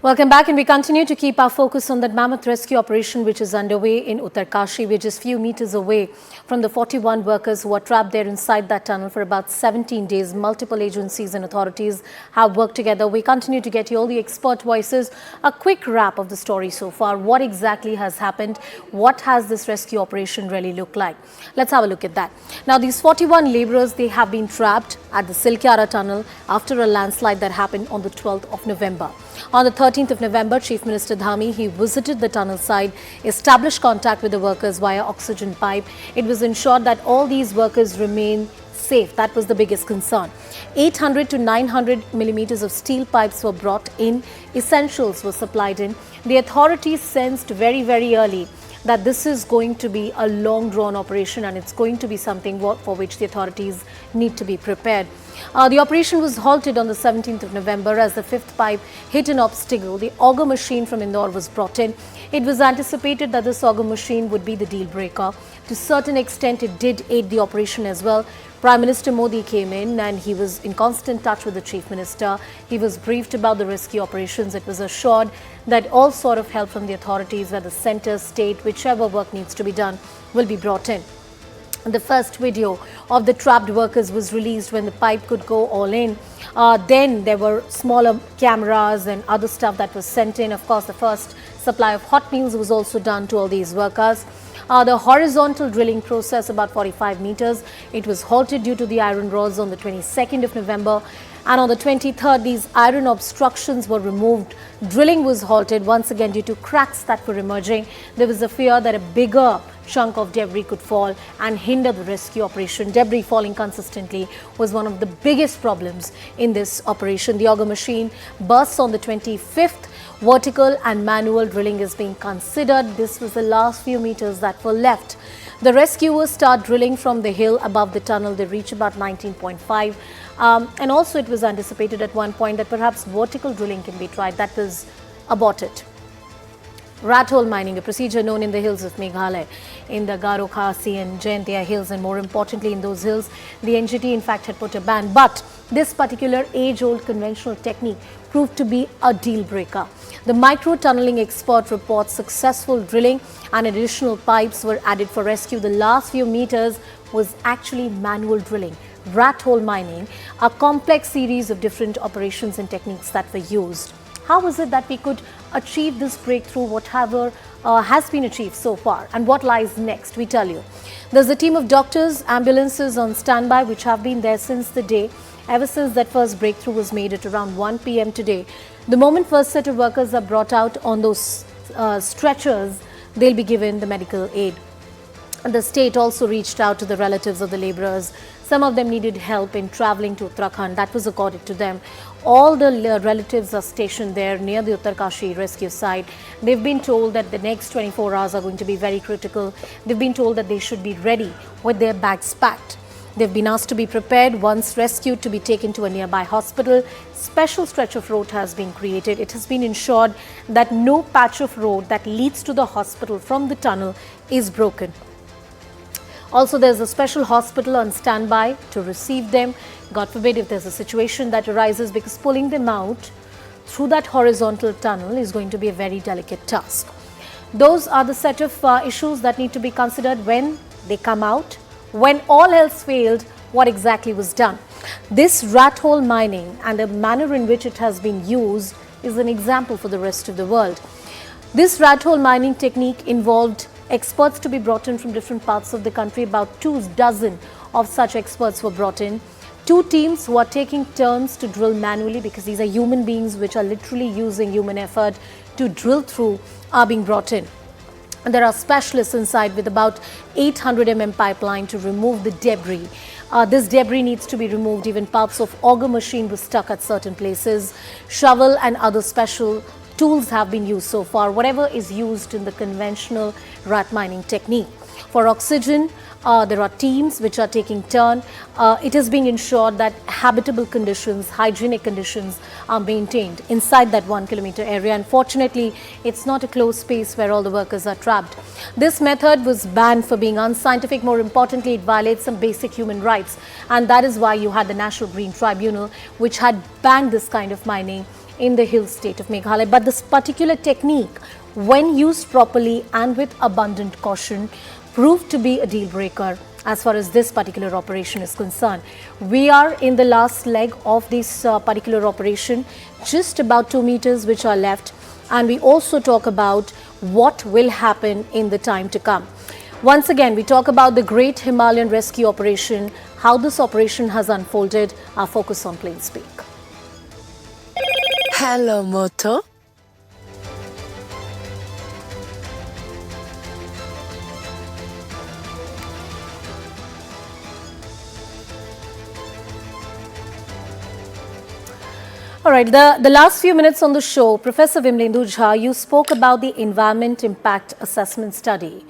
Welcome back, and we continue to keep our focus on that mammoth rescue operation which is underway in Uttarkashi. We're just few meters away from the 41 workers who are trapped there inside that tunnel for about 17 days. Multiple agencies and authorities have worked together. We continue to get you all the expert voices. A quick wrap of the story so far. What exactly has happened? What has this rescue operation really looked like? Let's have a look at that. Now, these 41 laborers, they have been trapped at the Silkyara tunnel after a landslide that happened on the 12th of November. On the 13th of November, Chief Minister Dhami, he visited the tunnel site, established contact with the workers via oxygen pipe. It was ensured that all these workers remain safe. That was the biggest concern. 800 to 900 millimeters of steel pipes were brought in. Essentials were supplied in. The authorities sensed very, very early that this is going to be a long drawn operation, and it's going to be something for which the authorities need to be prepared. The operation was halted on the 17th of November as the fifth pipe hit an obstacle. The auger machine from Indore was brought in. It was anticipated that this auger machine would be the deal breaker. To a certain extent, it did aid the operation as well. Prime Minister Modi came in and he was in constant touch with the Chief Minister. He was briefed about the rescue operations. It was assured that all sort of help from the authorities, whether centre, state, whichever work needs to be done, will be brought in. The first video of the trapped workers was released when the pipe could go all in. Then there were smaller cameras and other stuff that was sent in. Of course, the first supply of hot meals was also done to all these workers. The horizontal drilling process, about 45 meters, it was halted due to the iron rods on the 22nd of November. And on the 23rd, these iron obstructions were removed. Drilling was halted once again due to cracks that were emerging. There was a fear that a bigger chunk of debris could fall and hinder the rescue operation. Debris falling consistently was one of the biggest problems in this operation. The auger machine bursts on the 25th. Vertical and manual drilling is being considered. This was the last few meters that were left. The rescuers start drilling from the hill above the tunnel. They reach about 19.5. And also it was anticipated at one point that perhaps vertical drilling can be tried. That was aborted. Rat hole mining, a procedure known in the hills of Meghalaya, in the Garo Khasi and Jaintia hills, and more importantly in those hills, the NGT in fact had put a ban. But this particular age-old conventional technique proved to be a deal breaker. The micro-tunneling expert reports successful drilling and additional pipes were added for rescue. The last few meters was actually manual drilling. Rat hole mining, a complex series of different operations and techniques that were used. How is it that we could achieve this breakthrough, whatever has been achieved so far, and what lies next? We tell you. There's a team of doctors, ambulances on standby which have been there since the day, ever since that first breakthrough was made at around 1 p.m. today. The moment first set of workers are brought out on those stretchers, they'll be given the medical aid. The state also reached out to the relatives of the laborers. Some of them needed help in travelling to Uttarakhand. That was accorded to them. All the relatives are stationed there near the Uttarkashi rescue site. They've been told that the next 24 hours are going to be very critical. They've been told that they should be ready with their bags packed. They've been asked to be prepared once rescued to be taken to a nearby hospital. Special stretch of road has been created. It has been ensured that no patch of road that leads to the hospital from the tunnel is broken. Also, there's a special hospital on standby to receive them. God forbid if there's a situation that arises, because pulling them out through that horizontal tunnel is going to be a very delicate task. Those are the set of issues that need to be considered when they come out. When all else failed, what exactly was done? This rat hole mining and the manner in which it has been used is an example for the rest of the world. This rat hole mining technique involved experts to be brought in from different parts of the country. About 24 of such experts were brought in. Two teams who are taking turns to drill manually, because these are human beings which are literally using human effort to drill through, are being brought in. And there are specialists inside with about 800 pipeline to remove the debris. This debris needs to be removed. Even parts of auger machine were stuck at certain places. Shovel and other special tools have been used so far, whatever is used in the conventional rat mining technique. For oxygen, there are teams which are taking turn. It is being ensured that habitable conditions, hygienic conditions are maintained inside that 1 kilometer area. Unfortunately, it's not a closed space where all the workers are trapped. This method was banned for being unscientific. More importantly, it violates some basic human rights. And that is why you had the National Green Tribunal, which had banned this kind of mining in the hill state of Meghalaya. But this particular technique, when used properly and with abundant caution, proved to be a deal breaker as far as this particular operation is concerned. We are in the last leg of this particular operation, just about 2 meters which are left, and we also talk about what will happen in the time to come. Once again, we talk about the Great Himalayan Rescue Operation, how this operation has unfolded. Our focus on Plain Speak. Hello, Moto. All right, the last few minutes on the show, Professor Vimlendu Jha, you spoke about the Environment Impact Assessment Study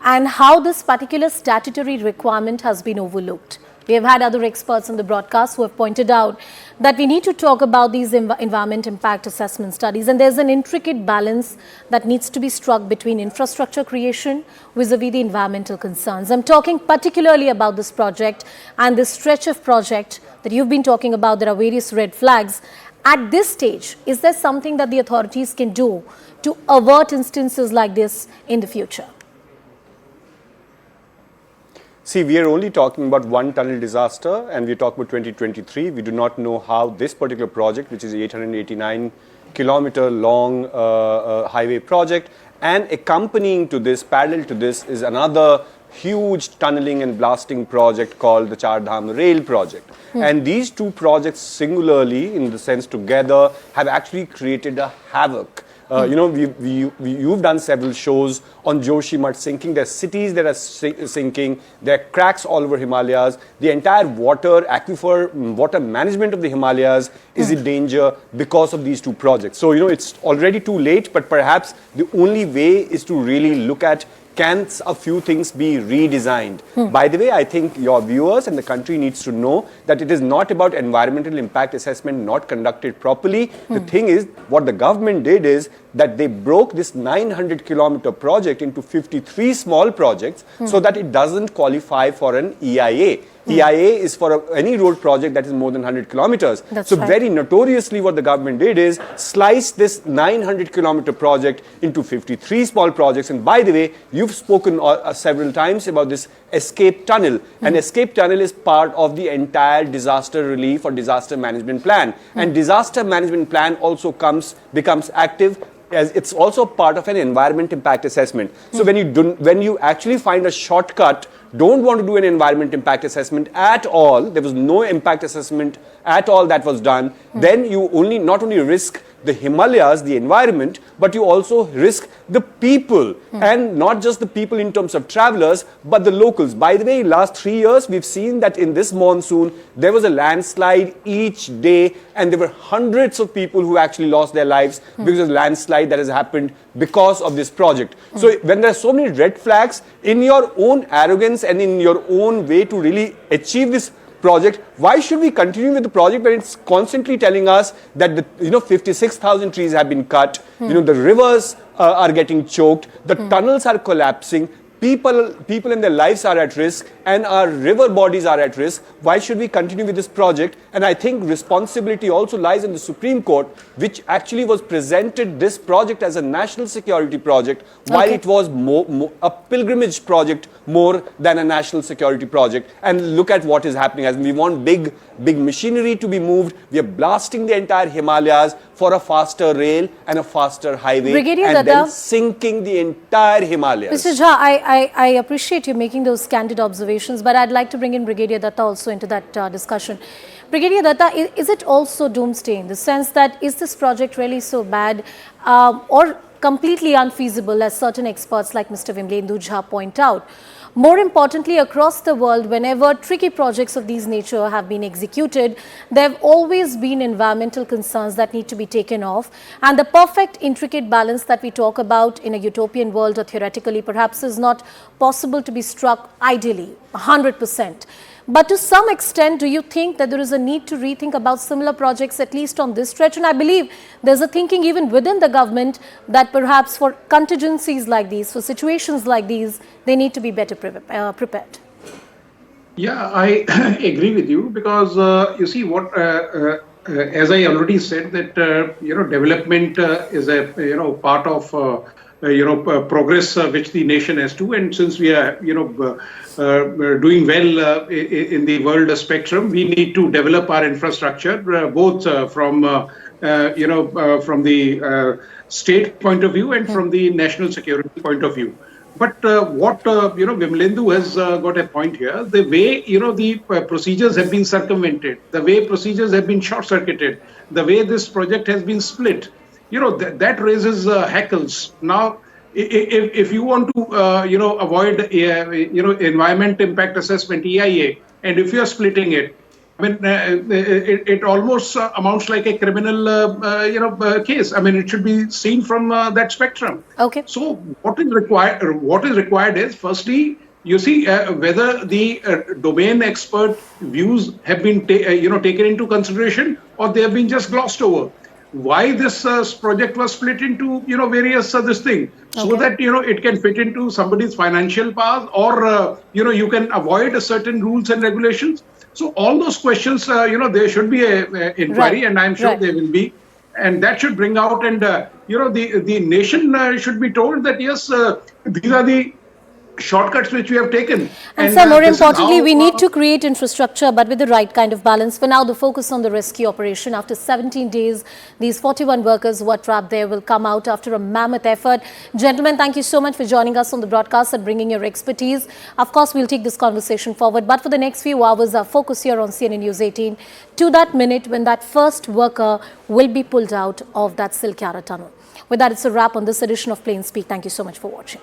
and how this particular statutory requirement has been overlooked. We have had other experts on the broadcast who have pointed out that we need to talk about these environment impact assessment studies, and there's an intricate balance that needs to be struck between infrastructure creation vis-a-vis the environmental concerns. I'm talking particularly about this project and this stretch of project that you've been talking about. There are various red flags. At this stage, is there something that the authorities can do to avert instances like this in the future? See, we are only talking about one tunnel disaster, and we're talking about 2023. We do not know how this particular project, which is 889-kilometer long highway project, and accompanying to this, parallel to this, is another huge tunneling and blasting project called the Char Dham Rail project. And these two projects singularly, in the sense together, have actually created a havoc. You know, you've done several shows on Joshimath sinking. There are cities that are sinking. There are cracks all over Himalayas. The entire water, aquifer, water management of the Himalayas is in danger because of these two projects. So, you know, it's already too late, but perhaps the only way is to really look at, can a few things be redesigned? By the way, I think your viewers and the country needs to know that it is not about environmental impact assessment not conducted properly. The thing is, what the government did is that they broke this 900-kilometer project into 53 small projects so that it doesn't qualify for an EIA. EIA is for any road project that is more than 100 kilometers. That's so right. Very notoriously what the government did is slice this 900-kilometer project into 53 small projects. And by the way, you've spoken several times about this escape tunnel. An escape tunnel is part of the entire disaster relief or disaster management plan. And disaster management plan also becomes active as it's also part of an environment impact assessment. So when you actually find a shortcut, don't want to do an environment impact assessment at all, there was no impact assessment at all that was done, then you not only risk the Himalayas, the environment, but you also risk the people, and not just the people in terms of travelers, but the locals. By the way, last 3 years, we've seen that in this monsoon, there was a landslide each day, and there were hundreds of people who actually lost their lives because of the landslide that has happened because of this project. So when there are so many red flags, in your own arrogance and in your own way to really achieve this project, why should we continue with the project when it's constantly telling us that 56,000 trees have been cut, the rivers are getting choked, the tunnels are collapsing, people and their lives are at risk, and our river bodies are at risk. Why should we continue with this project? And I think responsibility also lies in the Supreme Court, which actually was presented this project as a national security project, while it was a pilgrimage project more than a national security project. And look at what is happening. As we want big machinery to be moved, we are blasting the entire Himalayas for a faster rail and a faster highway, Brigadier and Datta, then sinking the entire Himalayas. Mr. Jha, I appreciate you making those candid observations, but I'd like to bring in Brigadier Datta also into that discussion. Brigadier Datta, is it also doomsday in the sense that is this project really so bad or completely unfeasible, as certain experts like Mr. Vimlendu Jha point out? More importantly, across the world, whenever tricky projects of these nature have been executed, there have always been environmental concerns that need to be taken off. And the perfect intricate balance that we talk about in a utopian world or theoretically perhaps is not possible to be struck ideally, 100%. But to some extent, do you think that there is a need to rethink about similar projects, at least on this stretch? And I believe there's a thinking even within the government that perhaps for contingencies like these, for situations like these, they need to be better prepared. Yeah, I agree with you because you see what as I already said, that development is a part of progress which the nation has to, and since we are doing well in the world spectrum, we need to develop our infrastructure both from from the state point of view and from the national security point of view. But what Vimalendu has got a point here. The way the procedures have been circumvented, the way procedures have been short-circuited, the way this project has been split, that raises hackles. Now, if you want to avoid environment impact assessment (EIA), and if you are splitting it, I mean, it almost amounts like a criminal, case. I mean, it should be seen from that spectrum. Okay. So, what is required? What is required is, firstly, you see whether the domain expert views have been, taken into consideration, or they have been just glossed over. Why this project was split into various this thing, so that it can fit into somebody's financial powers, or you can avoid certain rules and regulations. So all those questions, there should be a inquiry, and I'm sure there will be, and that should bring out, and the nation should be told that yes, these are the shortcuts which we have taken. And sir, more importantly, we need to create infrastructure, but with the right kind of balance. For now, the focus on the rescue operation. After 17 days, these 41 workers who are trapped there will come out after a mammoth effort. Gentlemen, thank you so much for joining us on the broadcast and bringing your expertise. Of course, we'll take this conversation forward, but for the next few hours, our focus here on CNN News 18 to that minute when that first worker will be pulled out of that Silkyara tunnel. With that, it's a wrap on this edition of Plain Speak. Thank you so much for watching.